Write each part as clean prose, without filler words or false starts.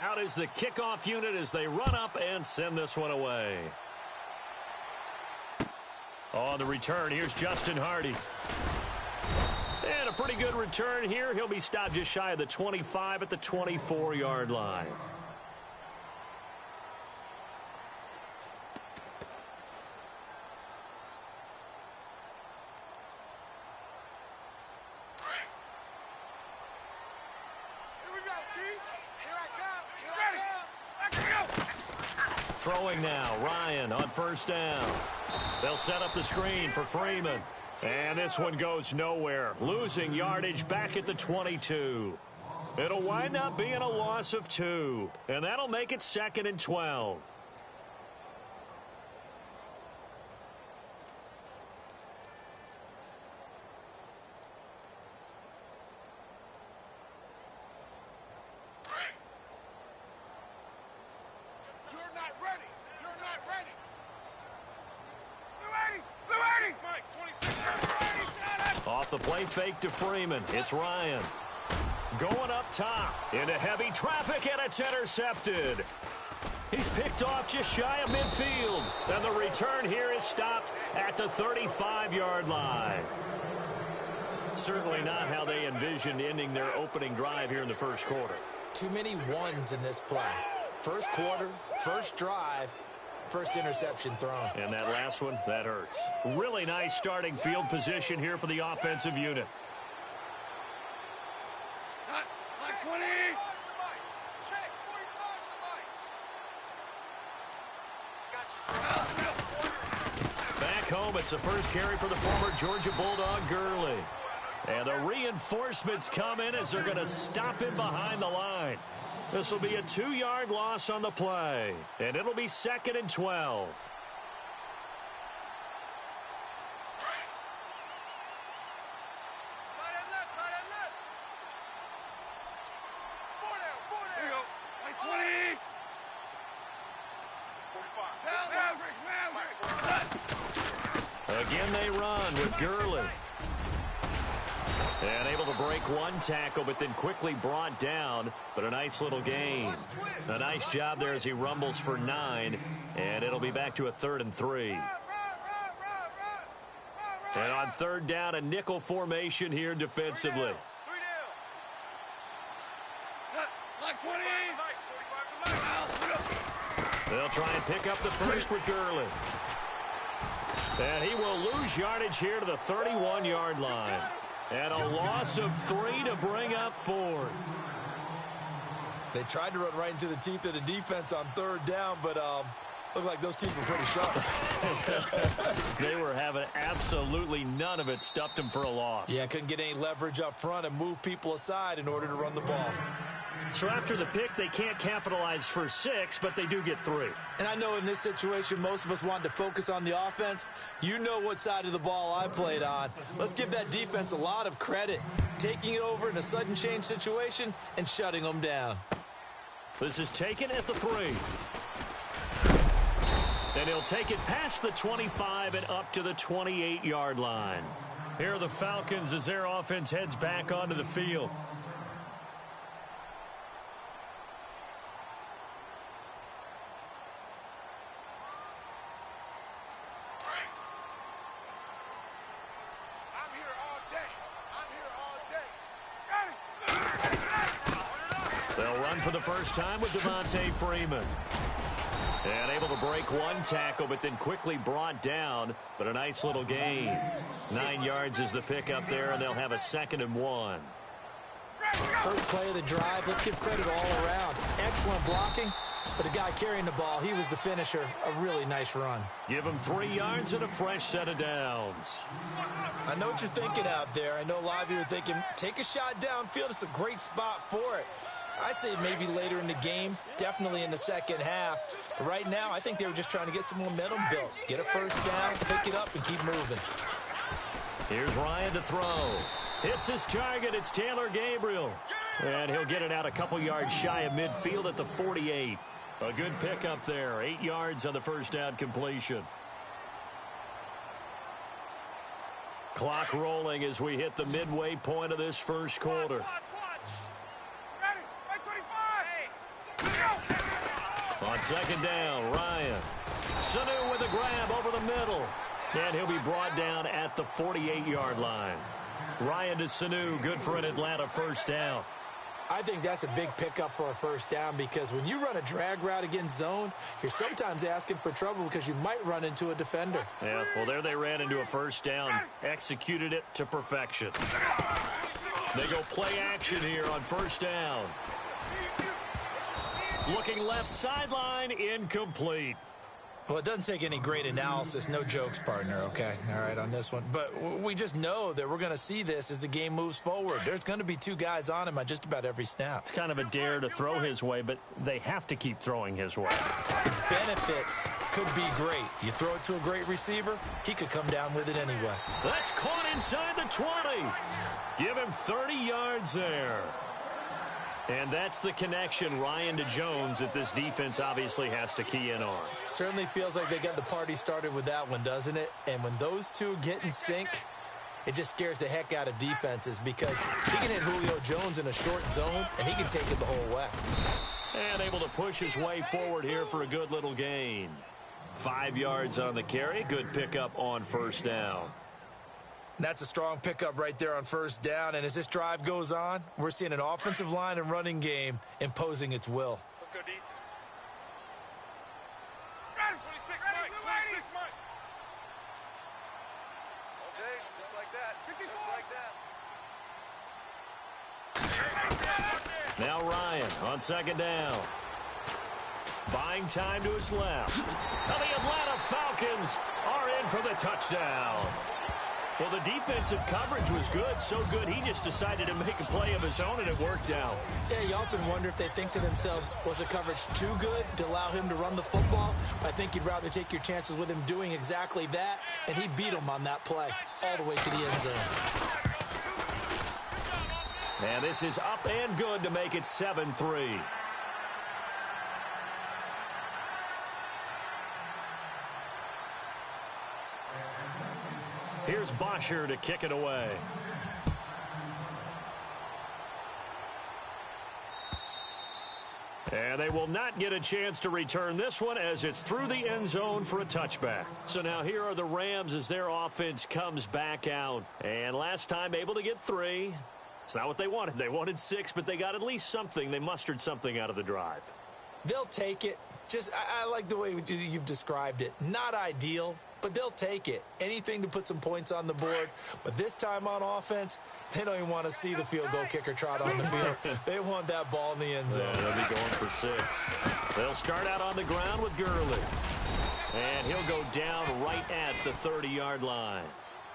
Out is the kickoff unit as they run up and send this one away. On the return, here's Justin Hardy. And a pretty good return here. He'll be stopped just shy of the 25 at the 24-yard line. Throwing now, Ryan on first down. They'll set up the screen for Freeman. And this one goes nowhere. Losing yardage back at the 22. It'll wind up being a loss of 2. And that'll make it 2nd and 12. Off the play fake to Freeman. It's Ryan. Going up top into heavy traffic, and it's intercepted. He's picked off just shy of midfield. And the return here is stopped at the 35-yard line. Certainly not how they envisioned ending their opening drive here in the first quarter. Too many ones in this play. First quarter, first drive, first interception thrown. And that last one, that hurts. Really nice starting field position here for the offensive unit. Back home, it's the first carry for the former Georgia Bulldog, Gurley. And the reinforcements come in as they're going to stop him behind the line. This will be a 2-yard loss on the play, and it'll be 2nd and 12. Again they run with Gurley. And able to break one tackle, but then quickly brought down. But a nice little gain. A nice job there as he rumbles for 9. And it'll be back to a 3rd and 3. And on 3rd down, a nickel formation here defensively. They'll try and pick up the first with Gurley. And he will lose yardage here to the 31-yard line. And a loss of 3 to bring up 4th. They tried to run right into the teeth of the defense on 3rd down, but looked like those teeth were pretty sharp. They were having absolutely none of it. Stuffed them for a loss. Yeah, couldn't get any leverage up front and move people aside in order to run the ball. So after the pick, they can't capitalize for 6, but they do get 3. And I know in this situation, most of us wanted to focus on the offense. You know what side of the ball I played on. Let's give that defense a lot of credit. Taking it over in a sudden change situation and shutting them down. This is taken at the 3. And he'll take it past the 25 and up to the 28-yard line. Here are the Falcons as their offense heads back onto the field. For the first time with Devontae Freeman. And able to break one tackle, but then quickly brought down. But a nice little gain. 9 yards is the pickup there, and they'll have a 2nd and 1. First play of the drive. Let's give credit all around. Excellent blocking, but the guy carrying the ball, he was the finisher. A really nice run. Give him 3 yards and a fresh set of downs. I know what you're thinking out there. I know a lot of you are thinking, take a shot downfield. It's a great spot for it. I'd say maybe later in the game, definitely in the second half. But right now, I think they were just trying to get some momentum built. Get a first down, pick it up, and keep moving. Here's Ryan to throw. Hits his target. It's Taylor Gabriel. And he'll get it out a couple yards shy of midfield at the 48. A good pickup there. 8 yards on the first down completion. Clock rolling as we hit the midway point of this first quarter. On second down, Ryan. Sanu with a grab over the middle. And he'll be brought down at the 48-yard line. Ryan to Sanu, good for an Atlanta first down. I think that's a big pickup for a first down because when you run a drag route against zone, you're sometimes asking for trouble because you might run into a defender. Yeah, well, there they ran into a first down, executed it to perfection. They go play action here on first down. Looking left sideline, incomplete. Well, it doesn't take any great analysis. No jokes, partner, okay? All right, on this one. But we just know that we're going to see this as the game moves forward. There's going to be two guys on him on just about every snap. It's kind of a dare to throw his way, but they have to keep throwing his way. The benefits could be great. You throw it to a great receiver, he could come down with it anyway. That's caught inside the 20. Give him 30 yards there. And that's the connection, Ryan to Jones, that this defense obviously has to key in on. Certainly feels like they got the party started with that one, doesn't it? And when those two get in sync, it just scares the heck out of defenses because he can hit Julio Jones in a short zone, and he can take it the whole way. And able to push his way forward here for a good little gain. 5 yards on the carry. Good pickup on first down. That's a strong pickup right there on first down. And as this drive goes on, we're seeing an offensive line and running game imposing its will. Let's go, D. 26, Mike. 26, Mike. Okay, just like that. Just like that. Now Ryan on second down. Buying time to his left. And the Atlanta Falcons are in for the touchdown. Well, the defensive coverage was good, so good he just decided to make a play of his own, and it worked out. Yeah, you often wonder if they think to themselves, was the coverage too good to allow him to run the football? I think you'd rather take your chances with him doing exactly that, and he beat him on that play all the way to the end zone. And this is up and good to make it 7-3. Here's Bosher to kick it away. And they will not get a chance to return this one as it's through the end zone for a touchback. So now here are the Rams as their offense comes back out. And last time able to get 3. It's not what they wanted. They wanted 6, but they got at least something. They mustered something out of the drive. They'll take it. I like the way you've described it. Not ideal, but they'll take it. Anything to put some points on the board. But this time on offense, they don't even want to see the field goal kicker trot on the field. They want that ball in the end zone. Yeah, they'll be going for 6. They'll start out on the ground with Gurley. And he'll go down right at the 30-yard line.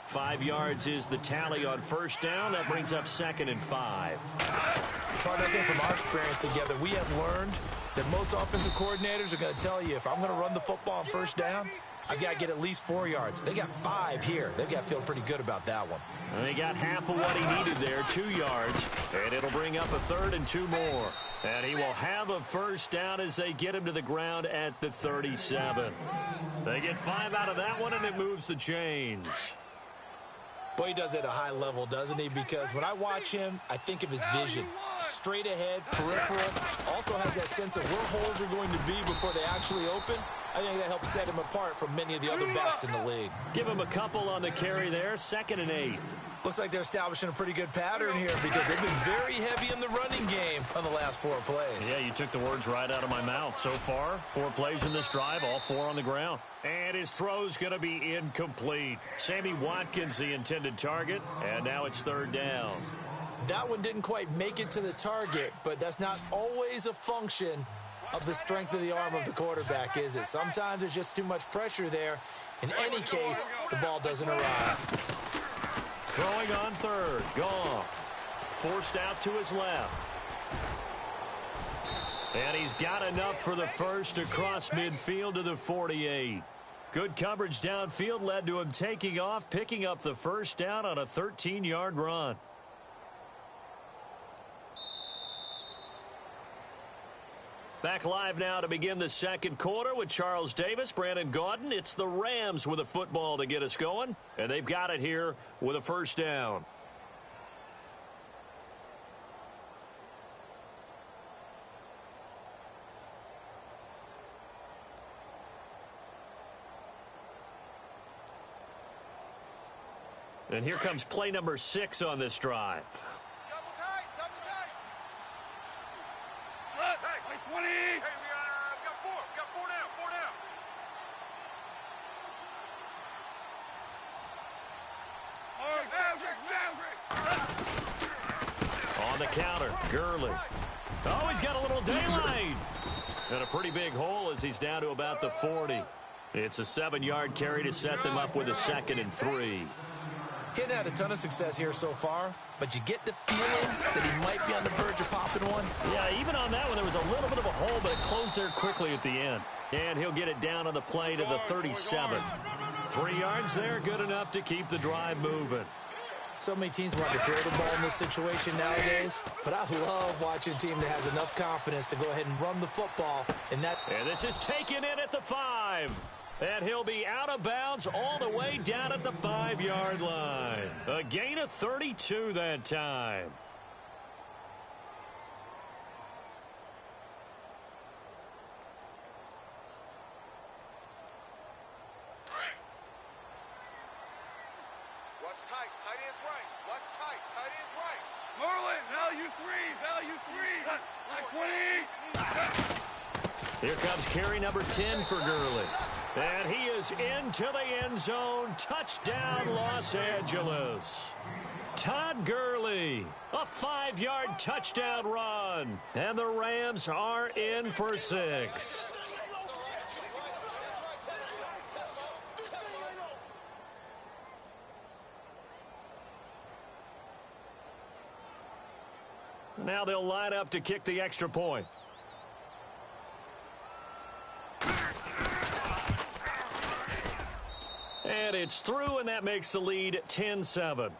5 yards is the tally on first down. That brings up 2nd and 5. Part of the thing from our experience together, we have learned that most offensive coordinators are going to tell you, if I'm going to run the football on first down, I've got to get at least 4 yards. They got 5 here. They've got to feel pretty good about that one. And they got half of what he needed there, 2 yards. And it'll bring up a 3rd and 2 more. And he will have a first down as they get him to the ground at the 37. They get 5 out of that one, and it moves the chains. Boy, he does it at a high level, doesn't he? Because when I watch him, I think of his vision. Straight ahead, peripheral. Also has that sense of where holes are going to be before they actually open. I think that helps set him apart from many of the other backs in the league. Give him a couple on the carry there. 2nd and 8. Looks like they're establishing a pretty good pattern here because they've been very heavy in the running game on the last 4 plays. Yeah, you took the words right out of my mouth. So far, 4 plays in this drive, all 4 on the ground. And his throw's going to be incomplete. Sammy Watkins, the intended target, and now it's 3rd down. That one didn't quite make it to the target, but that's not always a function of the strength of the arm of the quarterback, is it? Sometimes there's just too much pressure there. In any case, the ball doesn't arrive. Throwing on 3rd, Goff. Forced out to his left. And he's got enough for the first across midfield to the 48. Good coverage downfield led to him taking off, picking up the first down on a 13-yard run. Back live now to begin the second quarter with Charles Davis, Brandon Gaudin. It's the Rams with a football to get us going, and they've got it here with a first down. And here comes play number 6 on this drive. Double tight, double tight. Hey, 20. Hey, we got 4. We got 4 down, 4 down. On the counter, Gurley. Oh, he's got a little daylight. And a pretty big hole as he's down to about the 40. It's a 7-yard carry to set them up with a 2nd and 3. He hadn't had a ton of success here so far, but you get the feeling that he might be on the verge of popping one. Yeah, even on that one, there was a little bit of a hole, but it closed there quickly at the end. And he'll get it down on the play to the 37. 3 yards there, good enough to keep the drive moving. So many teams want to throw the ball in this situation nowadays, but I love watching a team that has enough confidence to go ahead and run the football. And this is taken in at the 5. And he'll be out of bounds all the way down at the 5-yard line. A gain of 32 that time. Watch tight, tight ends right. Watch tight, tight ends right. Merlin, value 3. Like 20. Here comes carry number 10 for Gurley. And he is into the end zone. Touchdown, Los Angeles. Todd Gurley, a 5-yard touchdown run. And the Rams are in for 6. Now they'll line up to kick the extra point. And it's through, and that makes the lead 10-7.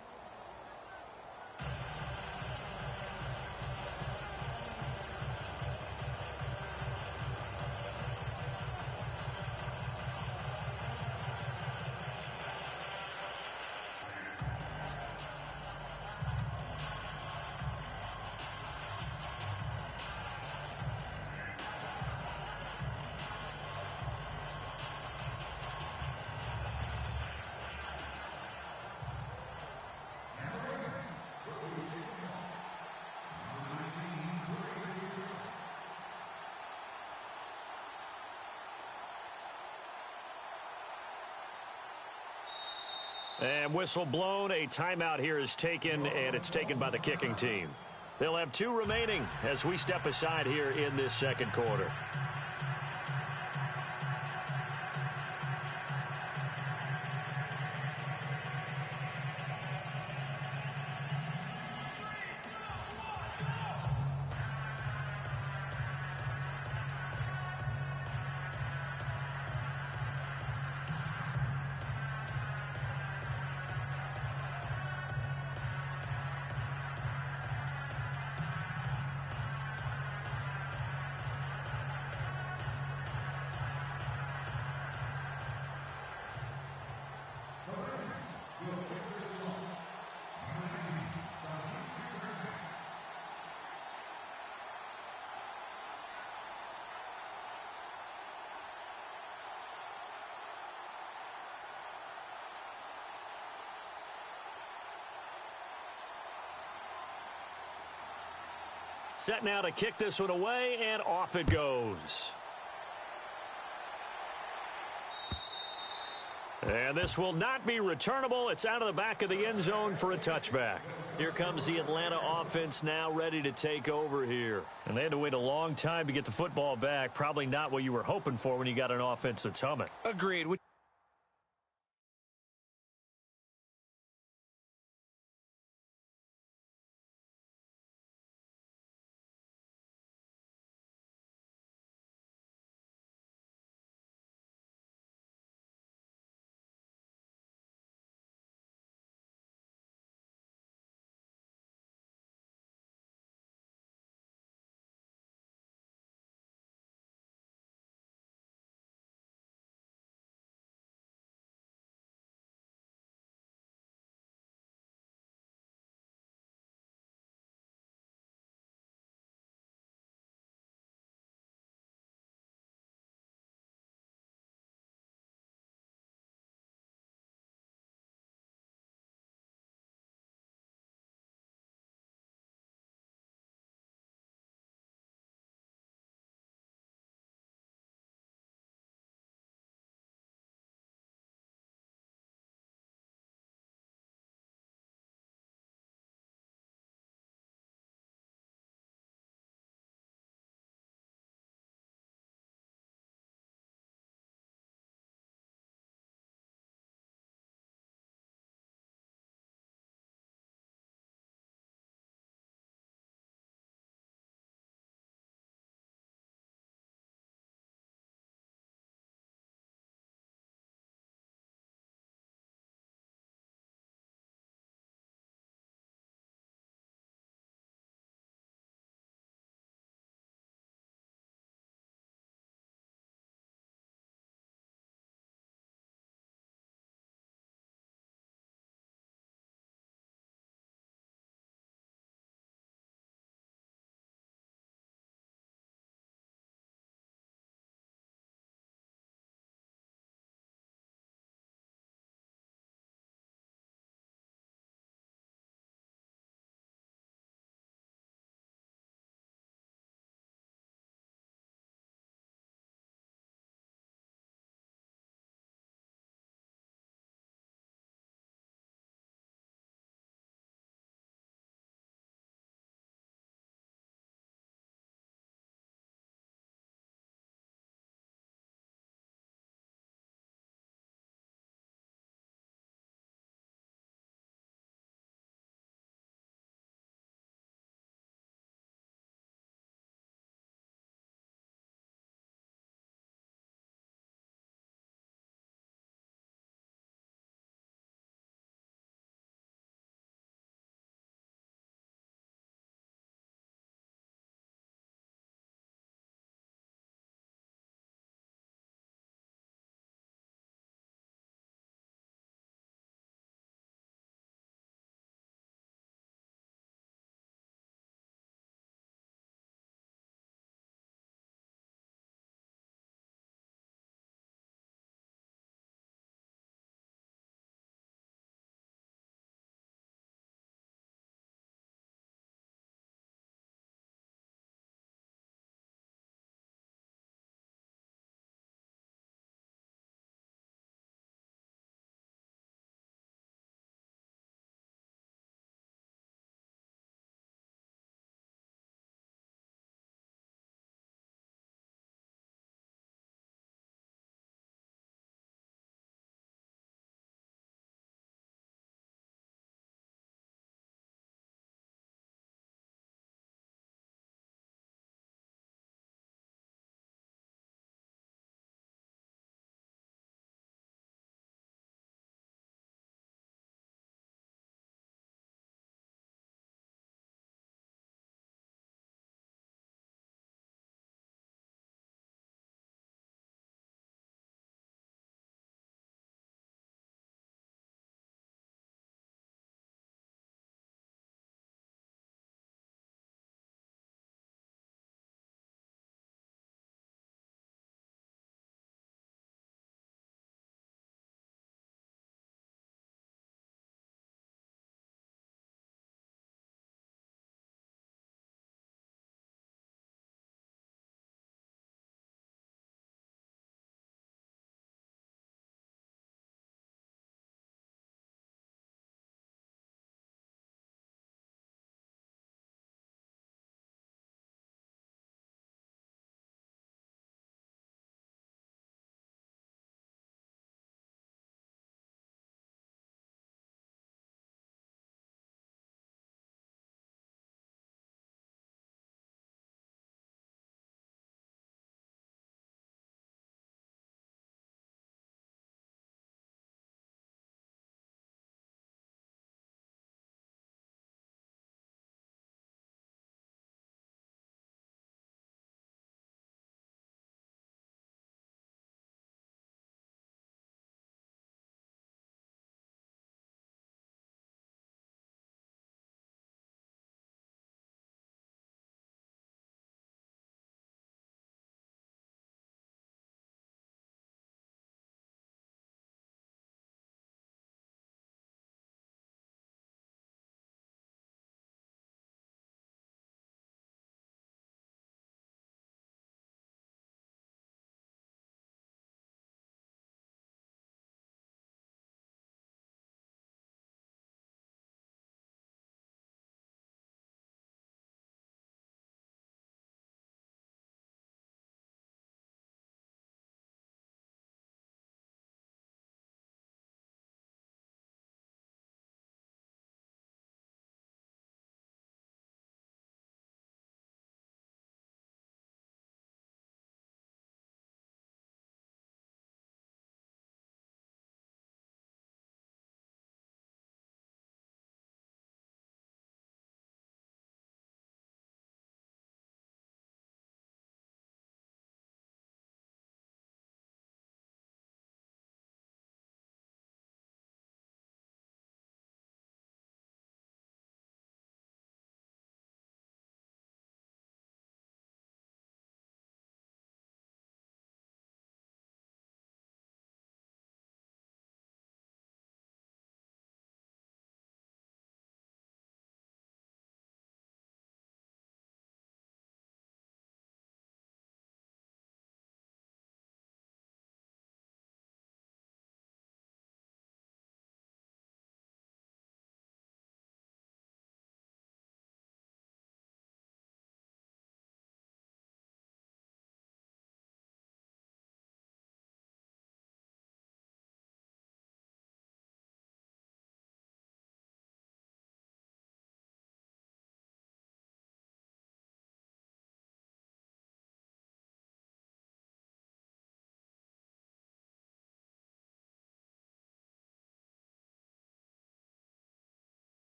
And whistle blown. A timeout here is taken, and it's taken by the kicking team. They'll have 2 remaining as we step aside here in this second quarter. Set now to kick this one away, and off it goes. And this will not be returnable. It's out of the back of the end zone for a touchback. Here comes the Atlanta offense now ready to take over here. And they had to wait a long time to get the football back. Probably not what you were hoping for when you got an offense that's humming. Agreed.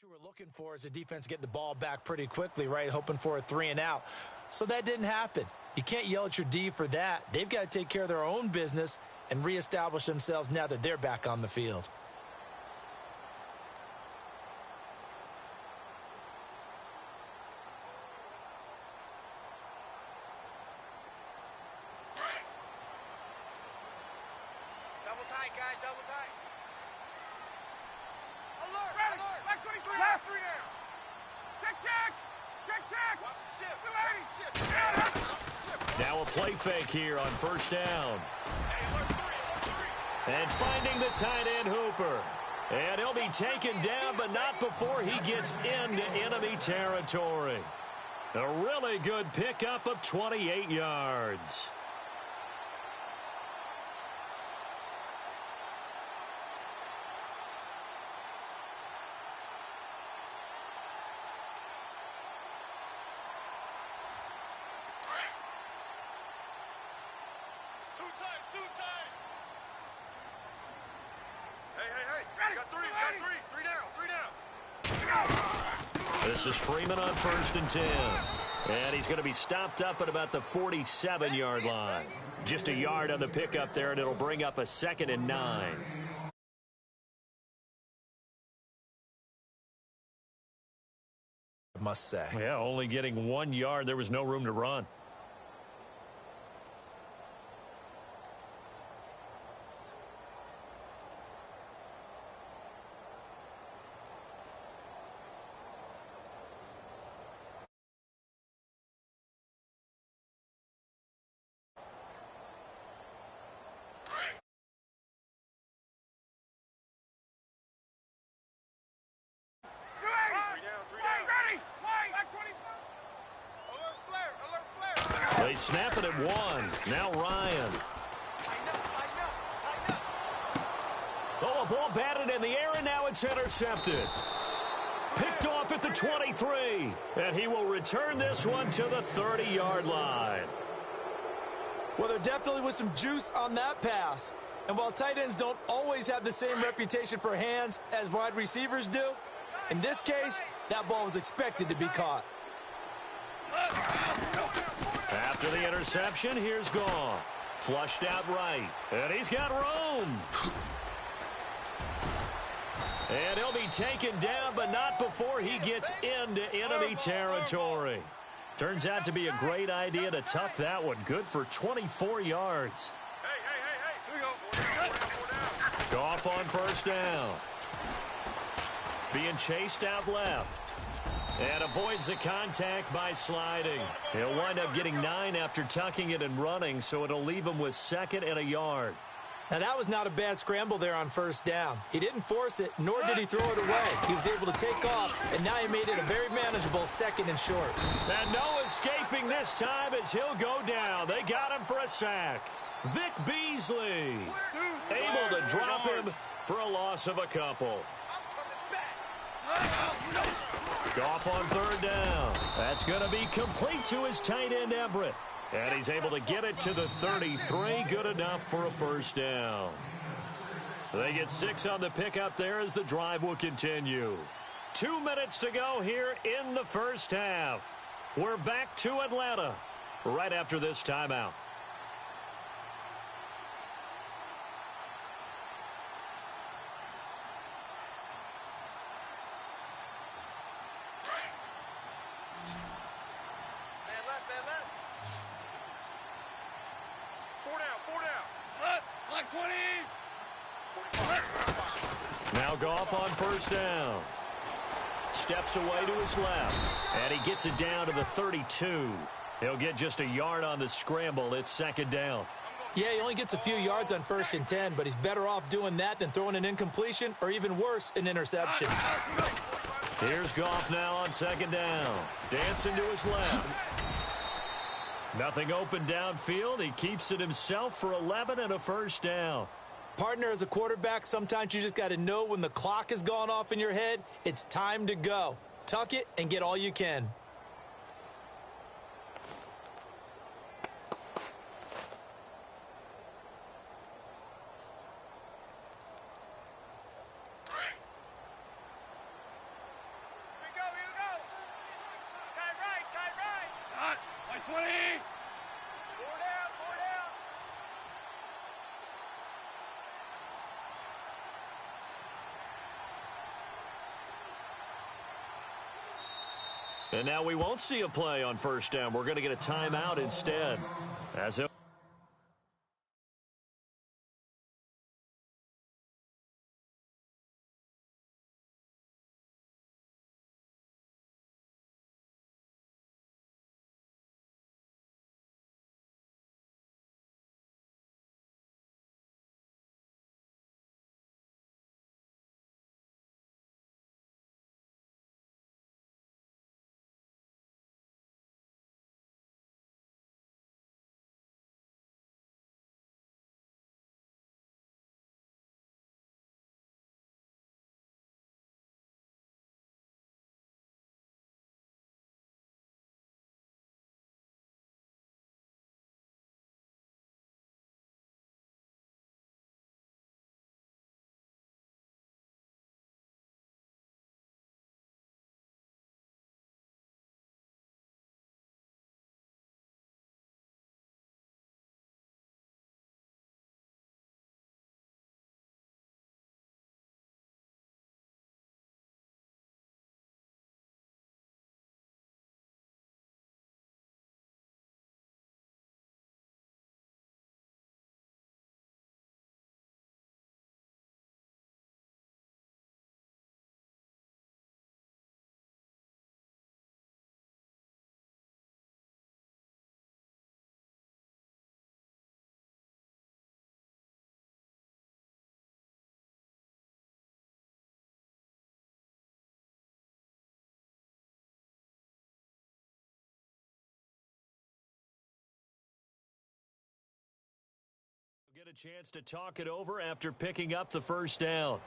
you were looking for is the defense get the ball back pretty quickly, right? Hoping for a 3 and out. So that didn't happen. You can't yell at your D for that. They've got to take care of their own business and reestablish themselves now that they're back on the field. Double tight, guys, double tight. Alert, Ready. alert. Back 23. Left. 3 down. Check, check. Check, check. Watch the shift. Ready. Watch the shift. Watch the shift. Now a play fake here on first down. Hey, alert 3, alert 3. And finding the tight end Hooper. And he'll be taken down, but not before he gets into enemy territory. A really good pickup of 28 yards. Two times, two times. Hey, hey, hey. Ready. Got 3, Ready. got 3. 3 down, 3 down. This is Freeman on first and 10. And he's going to be stopped up at about the 47-yard line. Just a yard on the pickup there, and it'll bring up a 2nd and 9. I must say. Yeah, only getting 1 yard. There was no room to run. Ready. Back 25. Alert flare, alert flare. They snap it at 1. Now Ryan. Tighten up, tighten up, tighten up. Oh, a ball batted in the air, and now it's intercepted. Picked off at the 23. And he will return this one to the 30-yard line. Well, there definitely was some juice on that pass. And while tight ends don't always have the same reputation for hands as wide receivers do, in this case, that ball was expected to be caught. After the interception, here's Goff. Flushed out right. And he's got room. And he'll be taken down, but not before he gets into enemy territory. Turns out to be a great idea to tuck that one. Good for 24 yards. Hey, hey, hey, hey. Here we go. 4 down, 4 down. Goff on first down. Being chased out left. And avoids the contact by sliding. He'll wind up getting 9 after tucking it and running, so it'll leave him with 2nd and a yard. Now, that was not a bad scramble there on first down. He didn't force it, nor did he throw it away. He was able to take off, and now he made it a very manageable 2nd and short. And no escaping this time as he'll go down. They got him for a sack. Vic Beasley able to drop him for a loss of a couple. Goff on third down. That's going to be complete to his tight end Everett. And he's able to get it to the 33. Good enough for a first down. They get 6 on the pickup there as the drive will continue. 2 minutes to go here in the first half. We're back to Atlanta right after this timeout. Man left, man left. 4 down, 4 down. Black 20. 45. Now Goff on first down. Steps away to his left. And he gets it down to the 32. He'll get just a yard on the scramble. It's 2nd down. Yeah, he only gets a few yards on 1st and 10, but he's better off doing that than throwing an incompletion or even worse, an interception. Here's Goff now on 2nd down. Dancing to his left. Nothing open downfield. He keeps it himself for 11 and a first down. Partner, as a quarterback, sometimes you just got to know when the clock has gone off in your head, it's time to go. Tuck it and get all you can. And now we won't see a play on first down. We're going to get a timeout instead. As it get a chance to talk it over after picking up the first down.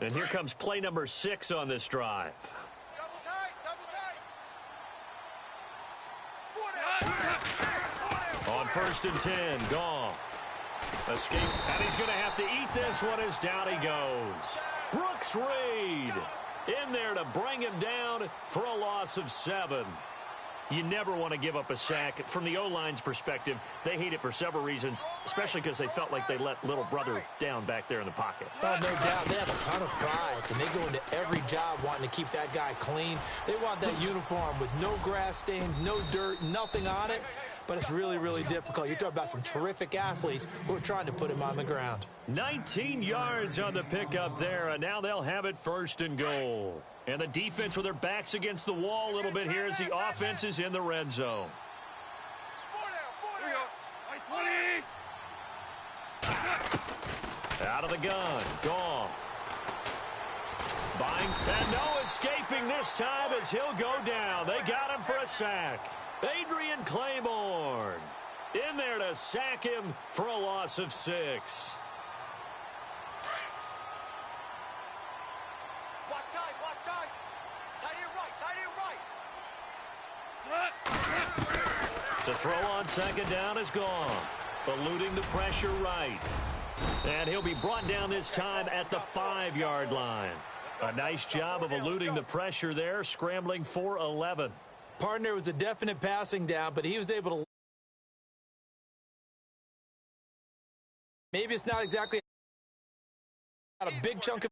And here comes play number 6 on this drive. Double tight, double tight. On first and 10, Goff. Escape, and he's going to have to eat this one as down he goes. Brooks Reed in there to bring him down for a loss of 7. You never want to give up a sack. From the O-line's perspective, they hate it for several reasons, especially because they felt like they let little brother down back there in the pocket. Oh, no doubt. They have a ton of pride, and they go into every job wanting to keep that guy clean. They want that uniform with no grass stains, no dirt, nothing on it. But it's really, really difficult. You're talking about some terrific athletes who are trying to put him on the ground. 19 yards on the pickup there, and now they'll have it first and goal. And the defense with their backs against the wall a little bit here as the offense is in the red zone. 20. Out of the gun, Goff. Buying, and no escaping this time as he'll go down. They got him for a sack. Adrian Claiborne in there to sack him for a loss of 6. Watch time. Tight end right. To throw on second down is Goff, eluding the pressure right. And he'll be brought down this time at the 5-yard line. A nice job of eluding the pressure there, scrambling for 11. Partner was a definite passing down, but he was able to. Maybe it's not exactly a big chunk of